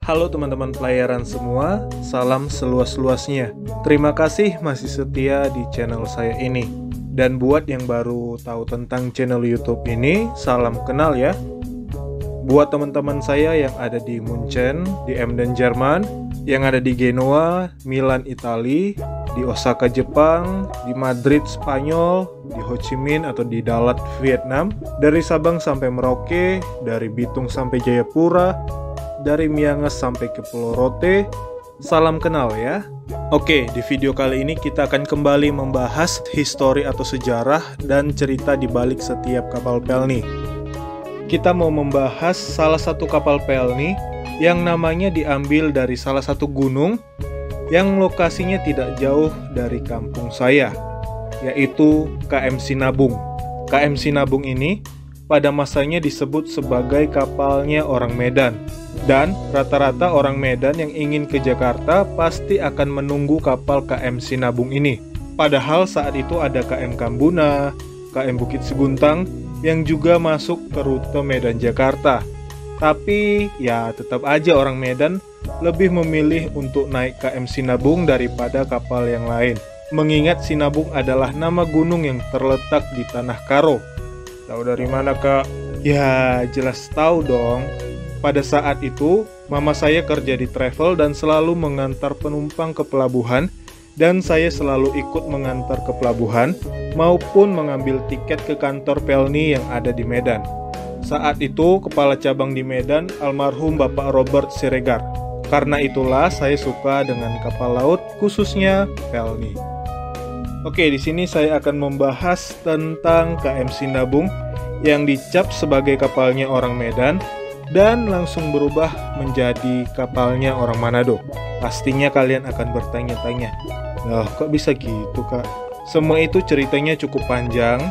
Halo teman-teman pelayaran semua, salam seluas-luasnya. Terima kasih masih setia di channel saya ini. Dan buat yang baru tahu tentang channel YouTube ini, salam kenal ya. Buat teman-teman saya yang ada di Munchen, di Emden, Jerman, yang ada di Genoa, Milan, Italia, di Osaka, Jepang, di Madrid, Spanyol, di Ho Chi Minh atau di Dalat, Vietnam, dari Sabang sampai Merauke, dari Bitung sampai Jayapura, dari Miangas sampai ke Pulau Rote, salam kenal ya. Oke, di video kali ini kita akan kembali membahas histori atau sejarah dan cerita di balik setiap kapal pelni. Kita mau membahas salah satu kapal pelni yang namanya diambil dari salah satu gunung yang lokasinya tidak jauh dari kampung saya, yaitu KM Sinabung. KM Sinabung ini pada masanya disebut sebagai kapalnya orang Medan. Dan rata-rata orang Medan yang ingin ke Jakarta pasti akan menunggu kapal KM Sinabung ini. Padahal saat itu ada KM Kambuna, KM Bukit Seguntang yang juga masuk ke rute Medan Jakarta. Tapi ya tetap aja orang Medan lebih memilih untuk naik KM Sinabung daripada kapal yang lain. Mengingat Sinabung adalah nama gunung yang terletak di Tanah Karo. Tahu dari mana, Kak? Ya, jelas tahu dong. Pada saat itu, mama saya kerja di travel dan selalu mengantar penumpang ke pelabuhan, dan saya selalu ikut mengantar ke pelabuhan maupun mengambil tiket ke kantor pelni yang ada di Medan. Saat itu, kepala cabang di Medan almarhum Bapak Robert Siregar. Karena itulah saya suka dengan kapal laut, khususnya pelni. Oke, di sini saya akan membahas tentang KM Sinabung yang dicap sebagai kapalnya orang Medan dan langsung berubah menjadi kapalnya orang Manado. Pastinya kalian akan bertanya-tanya, "Loh, kok bisa gitu, Kak?" Semua itu ceritanya cukup panjang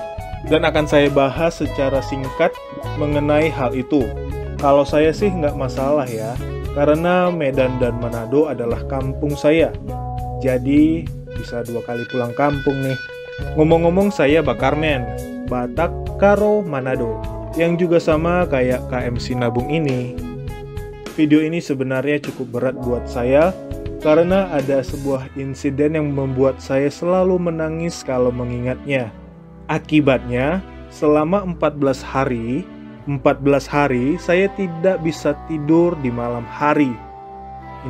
dan akan saya bahas secara singkat mengenai hal itu. Kalau saya sih nggak masalah ya, karena Medan dan Manado adalah kampung saya. Jadi bisa 2 kali pulang kampung nih. Ngomong-ngomong, saya Bakarmen, Batak Karo Manado, yang juga sama kayak KM Sinabung ini. Video ini sebenarnya cukup berat buat saya karena ada sebuah insiden yang membuat saya selalu menangis kalau mengingatnya. Akibatnya, selama 14 hari saya tidak bisa tidur di malam hari.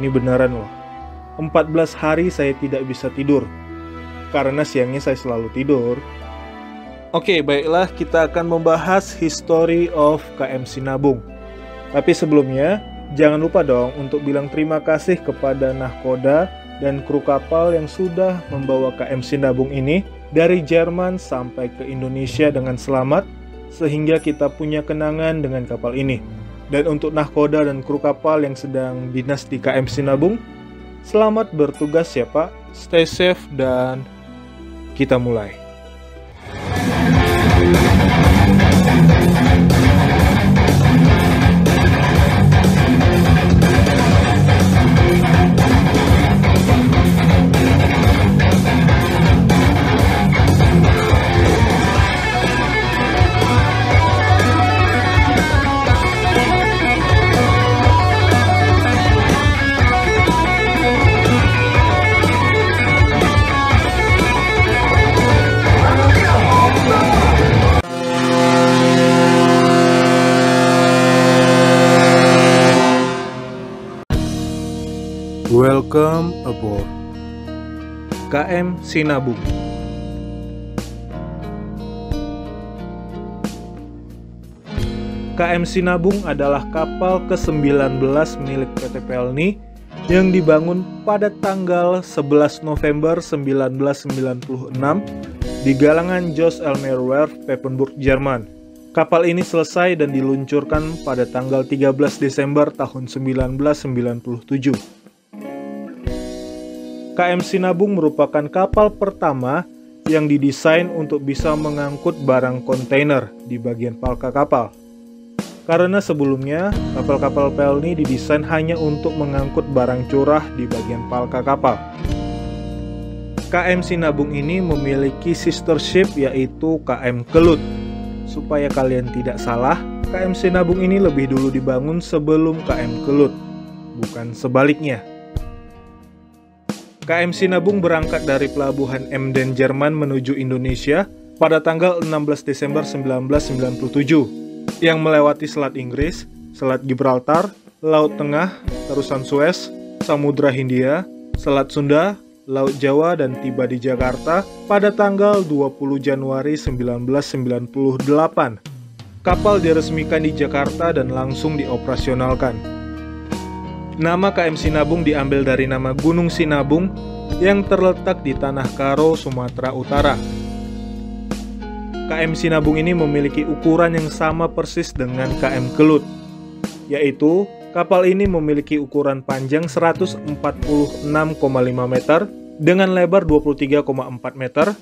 Ini beneran loh. 14 hari saya tidak bisa tidur karena siangnya saya selalu tidur. Oke, baiklah, kita akan membahas history of KM Sinabung. Tapi sebelumnya, jangan lupa dong untuk bilang terima kasih kepada nahkoda dan kru kapal yang sudah membawa KM Sinabung ini dari Jerman sampai ke Indonesia dengan selamat, sehingga kita punya kenangan dengan kapal ini. Dan untuk nahkoda dan kru kapal yang sedang dinas di KM Sinabung, selamat bertugas ya Pak, stay safe dan kita mulai. Welcome aboard KM Sinabung. KM Sinabung adalah kapal ke-19 milik PT Pelni yang dibangun pada tanggal 11 November 1996 di galangan Jos Elmer Werft, Papenburg, Jerman. Kapal ini selesai dan diluncurkan pada tanggal 13 Desember tahun 1997. KM Sinabung merupakan kapal pertama yang didesain untuk bisa mengangkut barang kontainer di bagian palka kapal. Karena sebelumnya, kapal-kapal pelni didesain hanya untuk mengangkut barang curah di bagian palka kapal. KM Sinabung ini memiliki sister ship yaitu KM Kelut. Supaya kalian tidak salah, KM Sinabung ini lebih dulu dibangun sebelum KM Kelut. bukan sebaliknya. KM Sinabung berangkat dari pelabuhan Emden, Jerman menuju Indonesia pada tanggal 16 Desember 1997 yang melewati Selat Inggris, Selat Gibraltar, Laut Tengah, Terusan Suez, Samudra Hindia, Selat Sunda, Laut Jawa dan tiba di Jakarta pada tanggal 20 Januari 1998. Kapal diresmikan di Jakarta dan langsung dioperasionalkan. Nama KM Sinabung diambil dari nama Gunung Sinabung yang terletak di Tanah Karo, Sumatera Utara. KM Sinabung ini memiliki ukuran yang sama persis dengan KM Kelut, yaitu kapal ini memiliki ukuran panjang 146,5 meter dengan lebar 23,4 meter,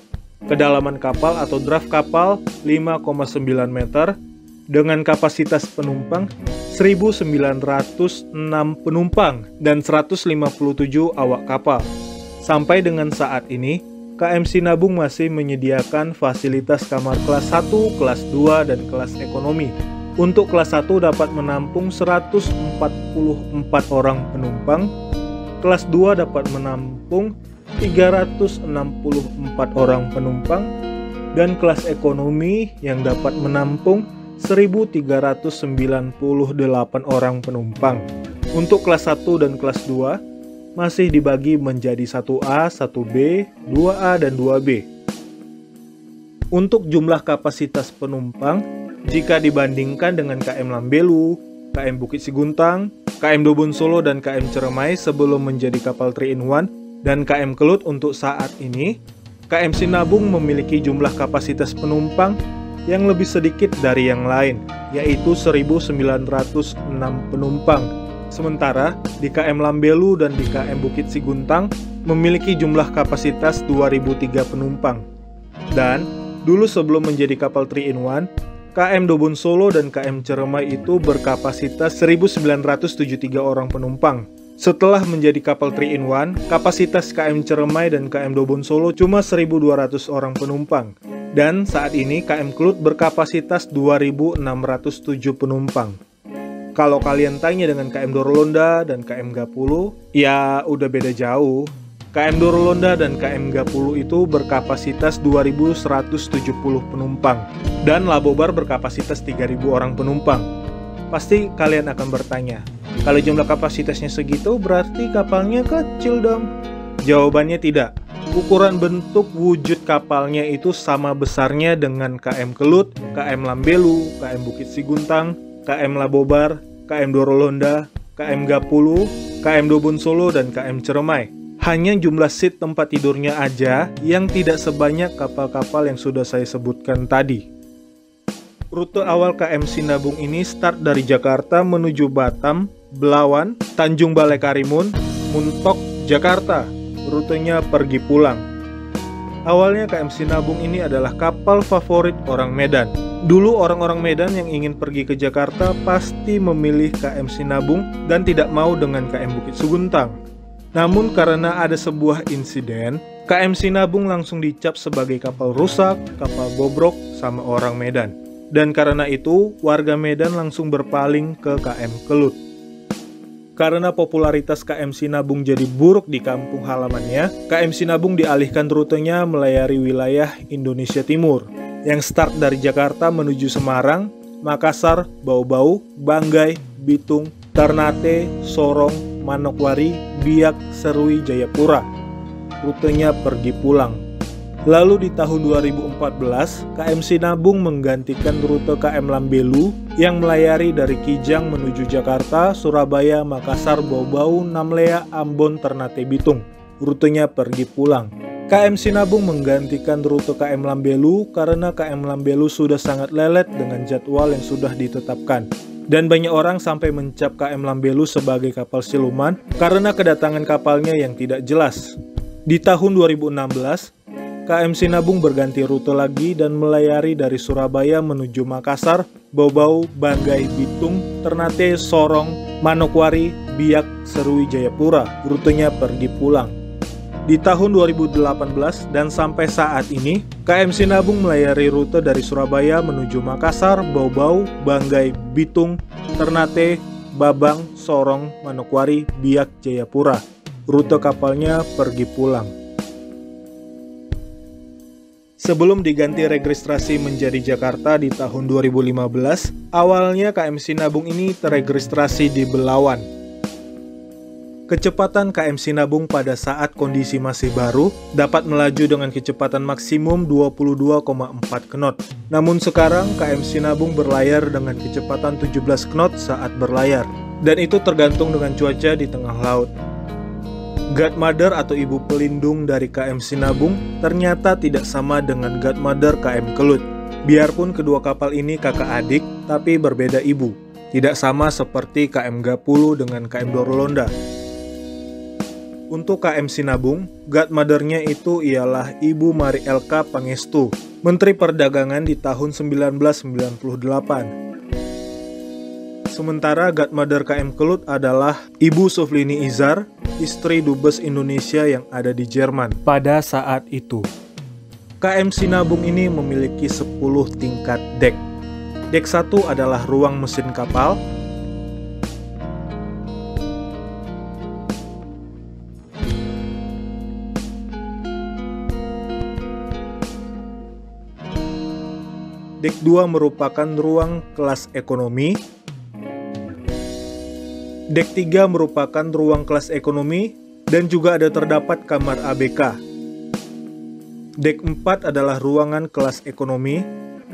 kedalaman kapal atau draft kapal 5,9 meter, dengan kapasitas penumpang 1.906 penumpang dan 157 awak kapal. Sampai dengan saat ini, KM Sinabung masih menyediakan fasilitas kamar kelas 1, kelas 2, dan kelas ekonomi. Untuk kelas 1 dapat menampung 144 orang penumpang, kelas 2 dapat menampung 364 orang penumpang, dan kelas ekonomi yang dapat menampung 1.398 orang penumpang. Untuk kelas 1 dan kelas 2 masih dibagi menjadi 1A, 1B, 2A, dan 2B. Untuk jumlah kapasitas penumpang, jika dibandingkan dengan KM Lambelu, KM Bukit Siguntang, KM Dobon Solo, dan KM Ceremai sebelum menjadi kapal 3-in-1, dan KM Kelut untuk saat ini, KM Sinabung memiliki jumlah kapasitas penumpang yang lebih sedikit dari yang lain, yaitu 1.906 penumpang. Sementara di KM Lambelu dan di KM Bukit Siguntang memiliki jumlah kapasitas 2.003 penumpang. Dan dulu sebelum menjadi kapal 3-in-1, KM Dobon Solo dan KM Ceremai itu berkapasitas 1.973 orang penumpang. Setelah menjadi kapal 3-in-1, kapasitas KM Ceremai dan KM Dobon Solo cuma 1.200 orang penumpang. Dan saat ini KM Kelut berkapasitas 2.607 penumpang. Kalau kalian tanya dengan KM Dorolonda dan KM Gapulu, ya udah beda jauh. KM Dorolonda dan KM Gapulu itu berkapasitas 2.170 penumpang. Dan Labobar berkapasitas 3.000 orang penumpang. Pasti kalian akan bertanya, kalau jumlah kapasitasnya segitu berarti kapalnya kecil dong? Jawabannya tidak. Ukuran bentuk wujud kapalnya itu sama besarnya dengan KM Kelut, KM Lambelu, KM Bukit Siguntang, KM Labobar, KM Dorolonda, KM Gapulu, KM Dobon Solo, dan KM Ceremai. Hanya jumlah seat tempat tidurnya aja yang tidak sebanyak kapal-kapal yang sudah saya sebutkan tadi. Rute awal KM Sinabung ini start dari Jakarta menuju Batam, Belawan, Tanjung Balai Karimun, Muntok, Jakarta. Rutenya pergi pulang. Awalnya KM Sinabung ini adalah kapal favorit orang Medan. Dulu orang-orang Medan yang ingin pergi ke Jakarta pasti memilih KM Sinabung dan tidak mau dengan KM Bukit Siguntang. Namun karena ada sebuah insiden, KM Sinabung langsung dicap sebagai kapal rusak, kapal bobrok sama orang Medan. Dan karena itu, warga Medan langsung berpaling ke KM Kelut. Karena popularitas KM Sinabung jadi buruk di kampung halamannya, KM Sinabung dialihkan rutenya melayari wilayah Indonesia Timur, yang start dari Jakarta menuju Semarang, Makassar, Bau-Bau, Banggai, Bitung, Ternate, Sorong, Manokwari, Biak, Serui, Jayapura. Rutenya pergi pulang. Lalu di tahun 2014, KM Sinabung menggantikan rute KM Lambelu yang melayari dari Kijang menuju Jakarta, Surabaya, Makassar, Bau-Bau, Namlea, Ambon, Ternate, Bitung. Rutenya pergi pulang. KM Sinabung menggantikan rute KM Lambelu karena KM Lambelu sudah sangat lelet dengan jadwal yang sudah ditetapkan. Dan banyak orang sampai mencap KM Lambelu sebagai kapal siluman karena kedatangan kapalnya yang tidak jelas. Di tahun 2016, KM Sinabung berganti rute lagi dan melayari dari Surabaya menuju Makassar, Bau-Bau, Banggai, Bitung, Ternate, Sorong, Manokwari, Biak, Serui, Jayapura. Rutenya pergi pulang. Di tahun 2018 dan sampai saat ini, KM Sinabung melayari rute dari Surabaya menuju Makassar, Bau-Bau, Banggai, Bitung, Ternate, Babang, Sorong, Manokwari, Biak, Jayapura. Rute kapalnya pergi pulang. Sebelum diganti registrasi menjadi Jakarta di tahun 2015, awalnya KM Sinabung ini terregistrasi di Belawan. Kecepatan KM Sinabung pada saat kondisi masih baru dapat melaju dengan kecepatan maksimum 22,4 knot. Namun sekarang KM Sinabung berlayar dengan kecepatan 17 knot saat berlayar. Dan itu tergantung dengan cuaca di tengah laut. Godmother atau ibu pelindung dari KM Sinabung ternyata tidak sama dengan Godmother KM Kelut. Biarpun kedua kapal ini kakak adik, tapi berbeda ibu. Tidak sama seperti KM Gapulu dengan KM Dorolonda. Untuk KM Sinabung, Godmother-nya itu ialah Ibu Mari Elka Pangestu, Menteri Perdagangan di tahun 1998. Sementara Godmother KM Kelut adalah Ibu Suflini Izar, istri Dubes Indonesia yang ada di Jerman pada saat itu. KM Sinabung ini memiliki 10 tingkat dek. Dek 1 adalah ruang mesin kapal. Dek 2 merupakan ruang kelas ekonomi. Dek 3 merupakan ruang kelas ekonomi dan juga ada terdapat kamar ABK. Dek 4 adalah ruangan kelas ekonomi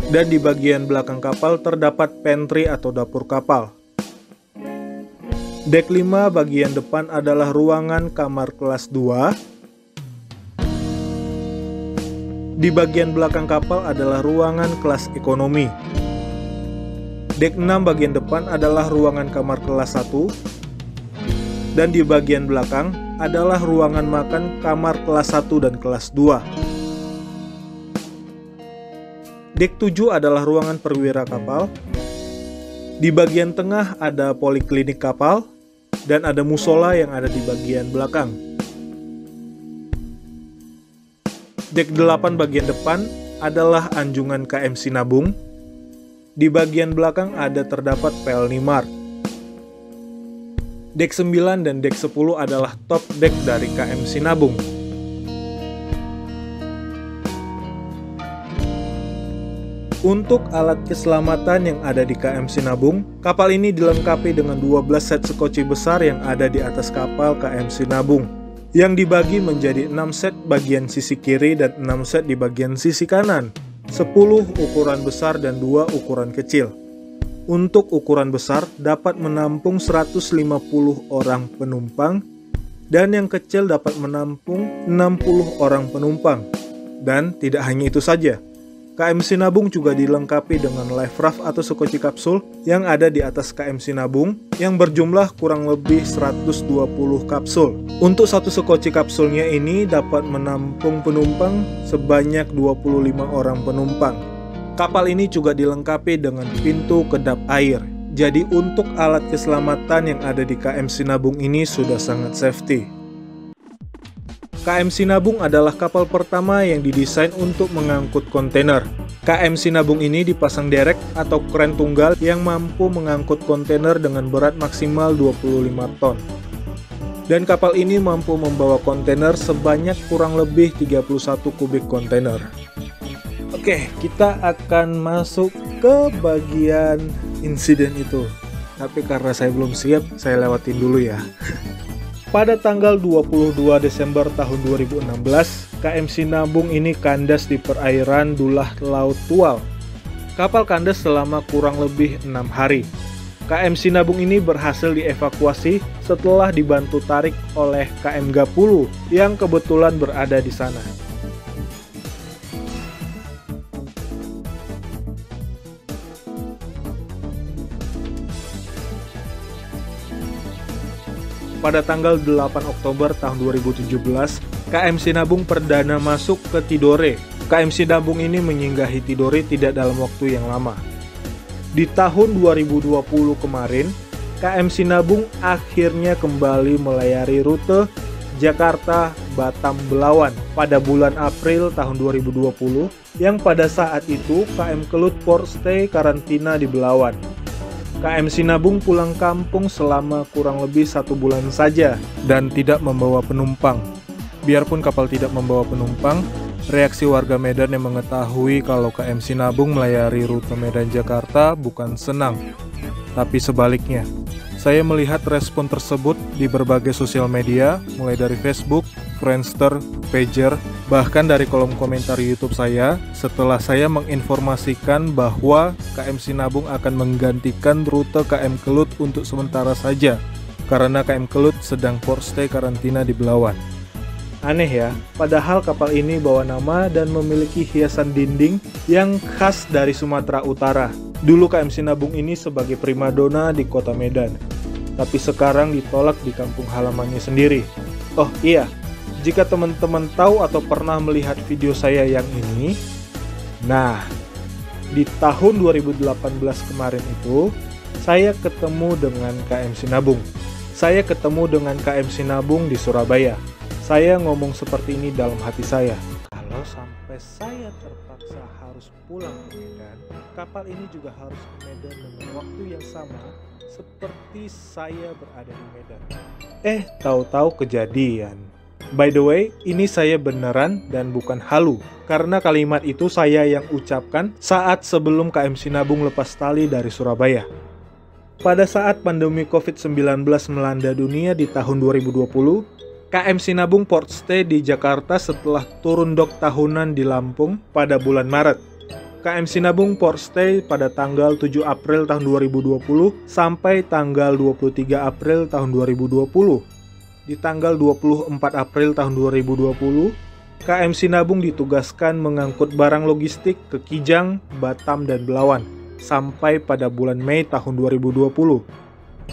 dan di bagian belakang kapal terdapat pantry atau dapur kapal. Dek 5 bagian depan adalah ruangan kamar kelas 2. Di bagian belakang kapal adalah ruangan kelas ekonomi. Dek 6 bagian depan adalah ruangan kamar kelas 1. Dan di bagian belakang adalah ruangan makan kamar kelas 1 dan kelas 2. Dek 7 adalah ruangan perwira kapal. Di bagian tengah ada poliklinik kapal. Dan ada musola yang ada di bagian belakang. Dek 8 bagian depan adalah anjungan KM Sinabung. Di bagian belakang ada terdapat Pelni Mart. Dek 9 dan dek 10 adalah top deck dari KM Sinabung. Untuk alat keselamatan yang ada di KM Sinabung, kapal ini dilengkapi dengan 12 set sekoci besar yang ada di atas kapal KM Sinabung, yang dibagi menjadi 6 set bagian sisi kiri dan 6 set di bagian sisi kanan, 10 ukuran besar dan 2 ukuran kecil. Untuk ukuran besar dapat menampung 150 orang penumpang dan yang kecil dapat menampung 60 orang penumpang. Dan tidak hanya itu saja, KM Sinabung juga dilengkapi dengan life raft atau sekoci kapsul yang ada di atas KM Sinabung yang berjumlah kurang lebih 120 kapsul. Untuk satu sekoci kapsulnya ini dapat menampung penumpang sebanyak 25 orang penumpang. Kapal ini juga dilengkapi dengan pintu kedap air. Jadi untuk alat keselamatan yang ada di KM Sinabung ini sudah sangat safety. KM Sinabung adalah kapal pertama yang didesain untuk mengangkut kontainer. KM Sinabung ini dipasang derek atau kren tunggal yang mampu mengangkut kontainer dengan berat maksimal 25 ton. Dan kapal ini mampu membawa kontainer sebanyak kurang lebih 31 kubik kontainer. Oke, kita akan masuk ke bagian insiden itu. Tapi karena saya belum siap, saya lewatin dulu ya. Pada tanggal 22 Desember tahun 2016, KM Sinabung ini kandas di perairan Dulah Laut Tual. Kapal kandas selama kurang lebih 6 hari. KM Sinabung ini berhasil dievakuasi setelah dibantu tarik oleh KM Gapulu yang kebetulan berada di sana. Pada tanggal 8 Oktober tahun 2017, KM Sinabung perdana masuk ke Tidore. KM Sinabung ini menyinggahi Tidore tidak dalam waktu yang lama. Di tahun 2020 kemarin, KM Sinabung akhirnya kembali melayari rute Jakarta-Batam-Belawan pada bulan April tahun 2020, yang pada saat itu KM Kelut port stay karantina di Belawan. KM Sinabung pulang kampung selama kurang lebih 1 bulan saja dan tidak membawa penumpang. Biarpun kapal tidak membawa penumpang, reaksi warga Medan yang mengetahui kalau KM Sinabung melayari rute Medan-Jakarta bukan senang, tapi sebaliknya. Saya melihat respon tersebut di berbagai sosial media, mulai dari Facebook, Friendster, Pager, bahkan dari kolom komentar YouTube saya setelah saya menginformasikan bahwa KM Sinabung akan menggantikan rute KM Kelut untuk sementara saja karena KM Kelut sedang port stay karantina di Belawan. Aneh ya, padahal kapal ini bawa nama dan memiliki hiasan dinding yang khas dari Sumatera Utara. Dulu KM Sinabung ini sebagai primadona di kota Medan, tapi sekarang ditolak di kampung halamannya sendiri. Oh iya, jika teman-teman tahu atau pernah melihat video saya yang ini, nah, di tahun 2018 kemarin itu, saya ketemu dengan KM Sinabung. Saya ketemu dengan KM Sinabung di Surabaya. Saya ngomong seperti ini dalam hati saya. Kalau sampai saya terpaksa harus pulang ke Medan, kapal ini juga harus ke Medan dengan waktu yang sama seperti saya berada di Medan. Tahu-tahu kejadian. By the way, ini saya beneran dan bukan halu, karena kalimat itu saya yang ucapkan saat sebelum KM Sinabung lepas tali dari Surabaya. Pada saat pandemi COVID-19 melanda dunia di tahun 2020, KM Sinabung port stay di Jakarta setelah turun dok tahunan di Lampung pada bulan Maret. KM Sinabung port stay pada tanggal 7 April tahun 2020 sampai tanggal 23 April tahun 2020. Di tanggal 24 April tahun 2020, KM Sinabung ditugaskan mengangkut barang logistik ke Kijang, Batam, dan Belawan sampai pada bulan Mei tahun 2020.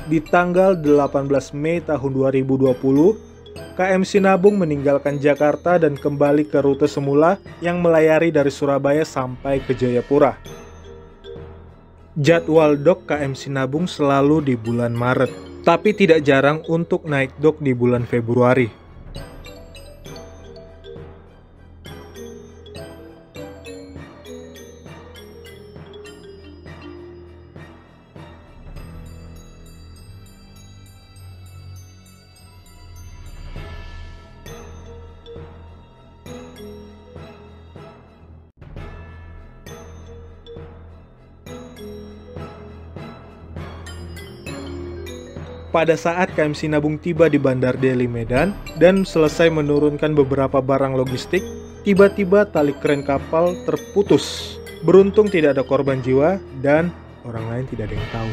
Di tanggal 18 Mei tahun 2020, KM Sinabung meninggalkan Jakarta dan kembali ke rute semula yang melayari dari Surabaya sampai ke Jayapura. Jadwal dok KM Sinabung selalu di bulan Maret, tapi tidak jarang untuk naik dok di bulan Februari. Pada saat KM Sinabung tiba di Bandar Deli Medan dan selesai menurunkan beberapa barang logistik, tiba-tiba tali kren kapal terputus. Beruntung tidak ada korban jiwa dan orang lain tidak ada yang tahu.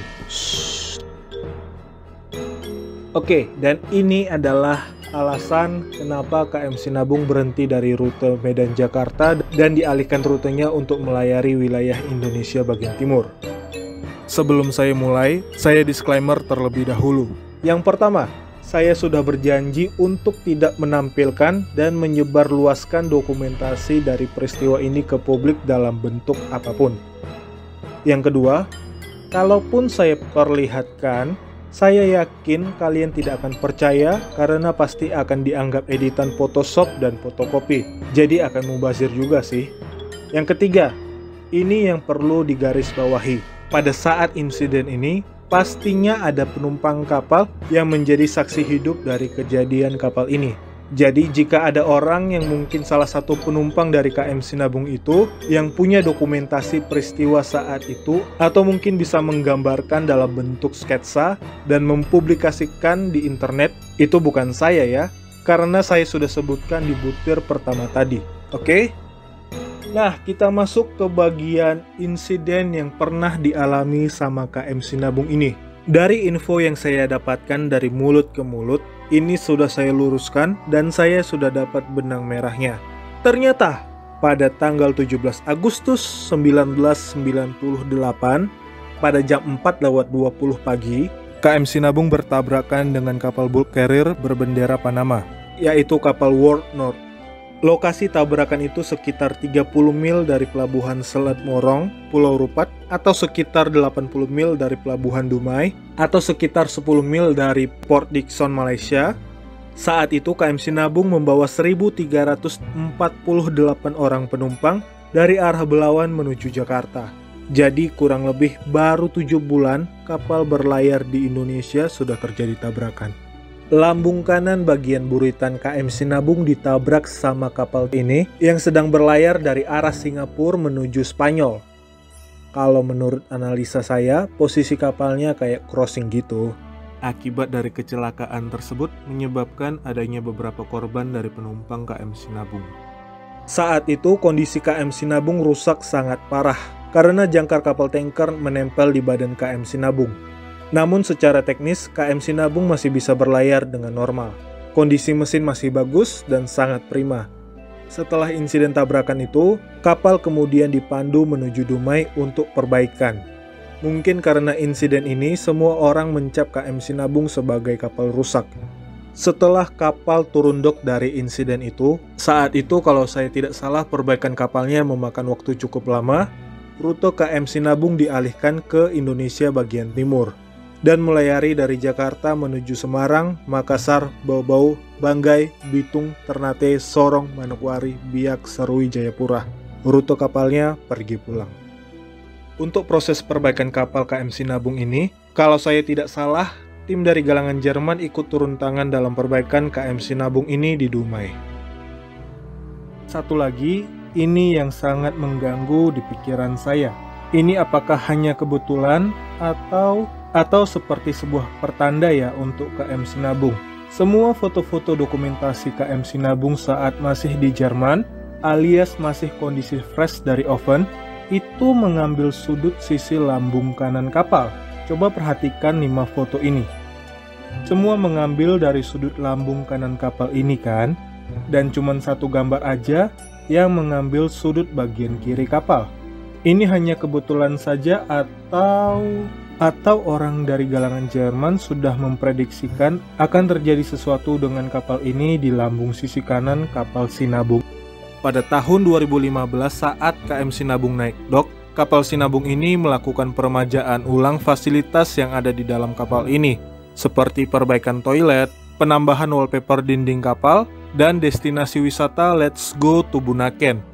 Oke, dan ini adalah alasan kenapa KM Sinabung berhenti dari rute Medan-Jakarta dan dialihkan rutenya untuk melayari wilayah Indonesia bagian timur. Sebelum saya mulai, saya disclaimer terlebih dahulu. Yang pertama, saya sudah berjanji untuk tidak menampilkan dan menyebarluaskan dokumentasi dari peristiwa ini ke publik dalam bentuk apapun. Yang kedua, kalaupun saya perlihatkan, saya yakin kalian tidak akan percaya karena pasti akan dianggap editan Photoshop dan fotokopi. Jadi akan mubazir juga sih. Yang ketiga, ini yang perlu digarisbawahi. Pada saat insiden ini, pastinya ada penumpang kapal yang menjadi saksi hidup dari kejadian kapal ini. Jadi jika ada orang yang mungkin salah satu penumpang dari KM Sinabung itu yang punya dokumentasi peristiwa saat itu atau mungkin bisa menggambarkan dalam bentuk sketsa dan mempublikasikan di internet, itu bukan saya ya, karena saya sudah sebutkan di butir pertama tadi. Oke? Nah, kita masuk ke bagian insiden yang pernah dialami sama KM Sinabung ini. Dari info yang saya dapatkan dari mulut ke mulut, ini sudah saya luruskan dan saya sudah dapat benang merahnya. Ternyata, pada tanggal 17 Agustus 1998, pada jam 4:20 pagi, KM Sinabung bertabrakan dengan kapal bulk carrier berbendera Panama, yaitu kapal World North. Lokasi tabrakan itu sekitar 30 mil dari pelabuhan Selat Morong, Pulau Rupat, atau sekitar 80 mil dari pelabuhan Dumai, atau sekitar 10 mil dari Port Dickson, Malaysia. Saat itu KM Sinabung membawa 1.348 orang penumpang dari arah Belawan menuju Jakarta. Jadi kurang lebih baru 7 bulan kapal berlayar di Indonesia sudah terjadi tabrakan. Lambung kanan bagian buritan KM Sinabung ditabrak sama kapal ini yang sedang berlayar dari arah Singapura menuju Spanyol. Kalau menurut analisa saya, posisi kapalnya kayak crossing gitu. Akibat dari kecelakaan tersebut menyebabkan adanya beberapa korban dari penumpang KM Sinabung. Saat itu kondisi KM Sinabung rusak sangat parah karena jangkar kapal tanker menempel di badan KM Sinabung. Namun secara teknis KM Sinabung masih bisa berlayar dengan normal. Kondisi mesin masih bagus dan sangat prima. Setelah insiden tabrakan itu, kapal kemudian dipandu menuju Dumai untuk perbaikan. Mungkin karena insiden ini semua orang mencap KM Sinabung sebagai kapal rusak. Setelah kapal turun dok dari insiden itu, saat itu kalau saya tidak salah perbaikan kapalnya memakan waktu cukup lama, rute KM Sinabung dialihkan ke Indonesia bagian timur dan melayari dari Jakarta menuju Semarang, Makassar, Bau-Bau, Banggai, Bitung, Ternate, Sorong, Manokwari, Biak, Serui, Jayapura. Rute kapalnya pergi pulang. Untuk proses perbaikan kapal KM Sinabung ini, kalau saya tidak salah, tim dari galangan Jerman ikut turun tangan dalam perbaikan KM Sinabung ini di Dumai. Satu lagi, ini yang sangat mengganggu di pikiran saya. Ini apakah hanya kebetulan atau seperti sebuah pertanda ya untuk KM Sinabung? Semua foto-foto dokumentasi KM Sinabung saat masih di Jerman, alias masih kondisi fresh dari oven, itu mengambil sudut sisi lambung kanan kapal. Coba perhatikan 5 foto ini. Semua mengambil dari sudut lambung kanan kapal ini kan? Dan cuman satu gambar aja yang mengambil sudut bagian kiri kapal. Ini hanya kebetulan saja atau orang dari galangan Jerman sudah memprediksikan akan terjadi sesuatu dengan kapal ini di lambung sisi kanan kapal Sinabung. Pada tahun 2015 saat KM Sinabung naik dok, kapal Sinabung ini melakukan peremajaan ulang fasilitas yang ada di dalam kapal ini, seperti perbaikan toilet, penambahan wallpaper dinding kapal, dan destinasi wisata Let's Go to Bunaken.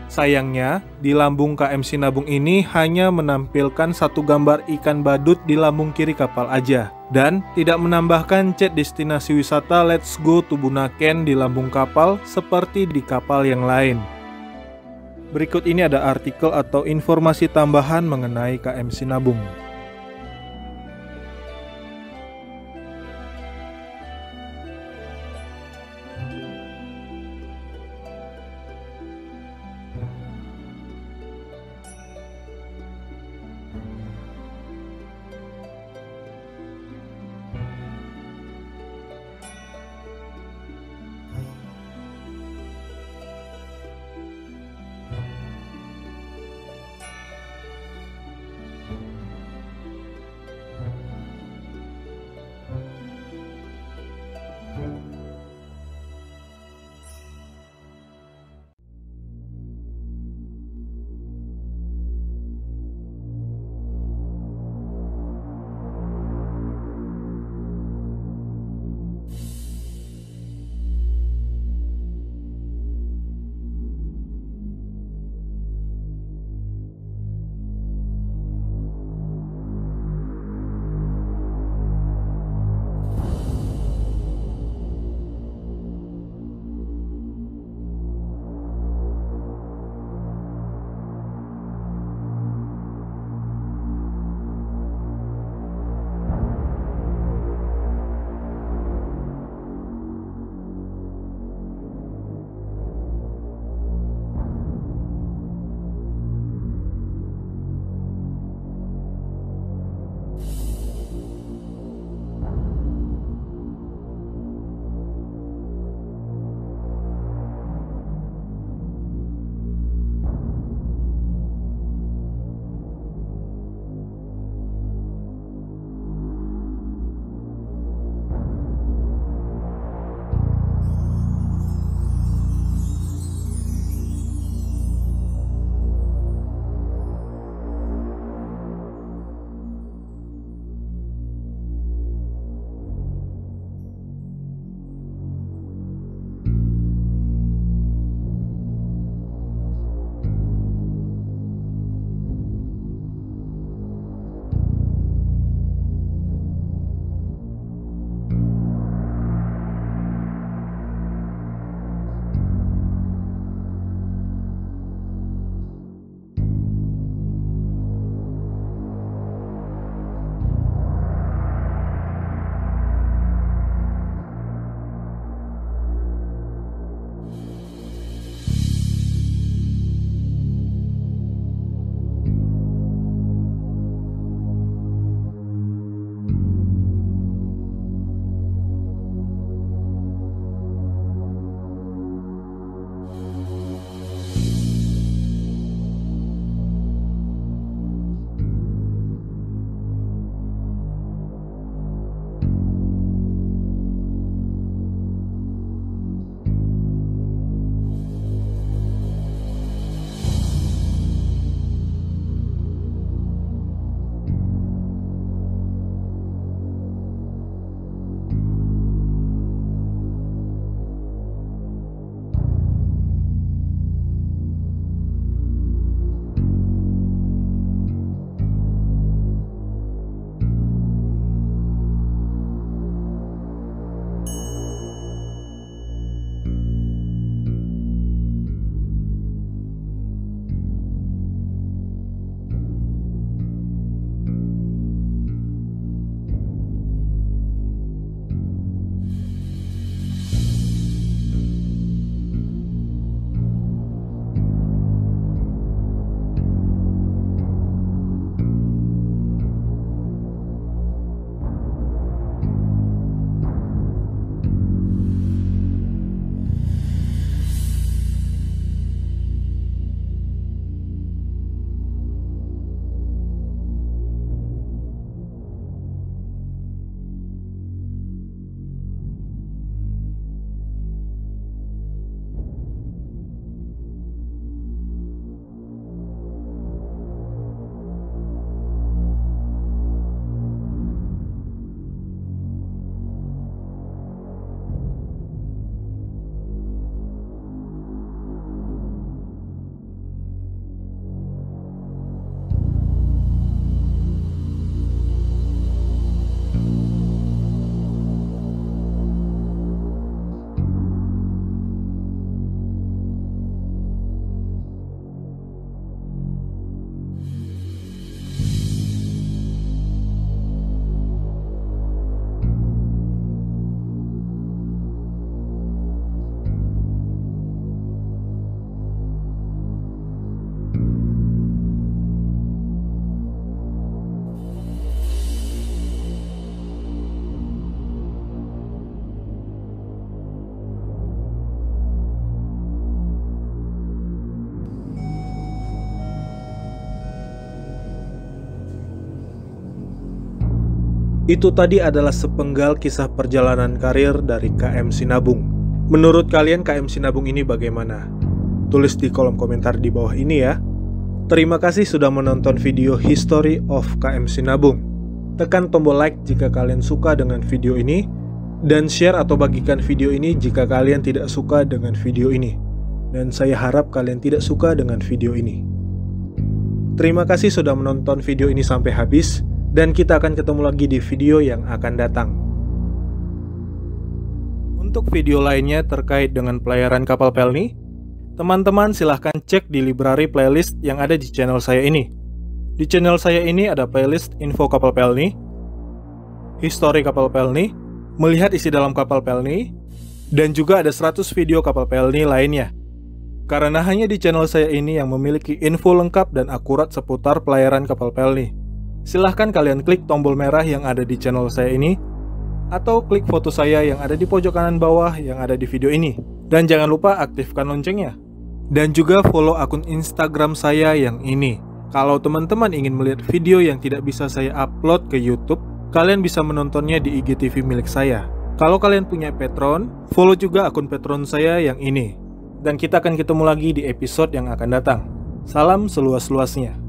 Sayangnya, di lambung KM Sinabung ini hanya menampilkan satu gambar ikan badut di lambung kiri kapal aja, dan tidak menambahkan cat destinasi wisata Let's Go to Bunaken di lambung kapal seperti di kapal yang lain. Berikut ini ada artikel atau informasi tambahan mengenai KM Sinabung. Itu tadi adalah sepenggal kisah perjalanan karir dari KM Sinabung. Menurut kalian KM Sinabung ini bagaimana? Tulis di kolom komentar di bawah ini ya. Terima kasih sudah menonton video History of KM Sinabung. Tekan tombol like jika kalian suka dengan video ini, dan share atau bagikan video ini jika kalian tidak suka dengan video ini. Dan saya harap kalian tidak suka dengan video ini. Terima kasih sudah menonton video ini sampai habis, dan kita akan ketemu lagi di video yang akan datang. Untuk video lainnya terkait dengan pelayaran kapal Pelni, teman-teman silahkan cek di library playlist yang ada di channel saya ini. Di channel saya ini ada playlist info kapal Pelni, history kapal Pelni, melihat isi dalam kapal Pelni, dan juga ada 100 video kapal Pelni lainnya. Karena hanya di channel saya ini yang memiliki info lengkap dan akurat seputar pelayaran kapal Pelni. Silahkan kalian klik tombol merah yang ada di channel saya ini, atau klik foto saya yang ada di pojok kanan bawah yang ada di video ini. Dan jangan lupa aktifkan loncengnya. Dan juga follow akun Instagram saya yang ini. Kalau teman-teman ingin melihat video yang tidak bisa saya upload ke YouTube, kalian bisa menontonnya di IGTV milik saya. Kalau kalian punya Patreon, follow juga akun Patreon saya yang ini. Dan kita akan ketemu lagi di episode yang akan datang. Salam seluas-luasnya.